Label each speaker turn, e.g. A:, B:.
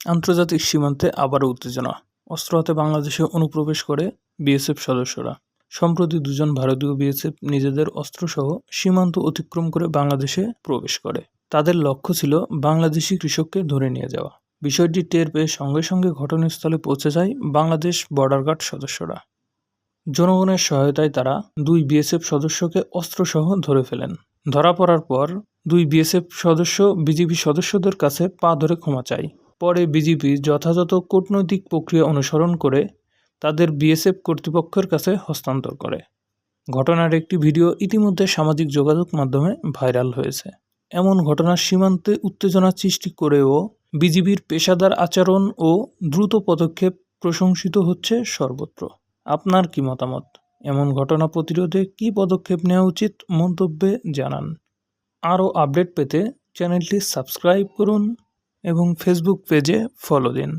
A: আন্তর্জাতিক সীমান্তে আবারও উত্তেজনা। অস্ত্র হাতে বাংলাদেশে অনুপ্রবেশ করে বিএসএফ সদস্যরা। সম্প্রতি দুজন ভারতীয় বিএসএফ নিজেদের অস্ত্রসহ সীমান্ত অতিক্রম করে বাংলাদেশে প্রবেশ করে। তাদের লক্ষ্য ছিল বাংলাদেশি কৃষককে ধরে নিয়ে যাওয়া। বিষয়টি টের পেয়ে সঙ্গে সঙ্গে ঘটনাস্থলে পৌঁছে যায় বাংলাদেশ বর্ডার গার্ড সদস্যরা। জনগণের সহায়তায় তারা দুই বিএসএফ সদস্যকে অস্ত্রসহ ধরে ফেলেন। ধরা পড়ার পর দুই বিএসএফ সদস্য বিজিবি সদস্যদের কাছে পা ধরে ক্ষমা চায়। পরে বিজিবি যথাযথ কূটনৈতিক প্রক্রিয়া অনুসরণ করে তাদের বিএসএফ কর্তৃপক্ষের কাছে হস্তান্তর করে। ঘটনার একটি ভিডিও ইতিমধ্যে সামাজিক যোগাযোগ মাধ্যমে ভাইরাল হয়েছে। এমন ঘটনা সীমান্তে উত্তেজনা সৃষ্টি করেও বিজিবির পেশাদার আচরণ ও দ্রুত পদক্ষেপ প্রশংসিত হচ্ছে সর্বত্র। আপনার কি মতামত? এমন ঘটনা প্রতিরোধে কী পদক্ষেপ নেওয়া উচিত মন্তব্যে জানান। আরও আপডেট পেতে চ্যানেলটি সাবস্ক্রাইব করুন এবং ফেসবুক পেজে ফলো দিন।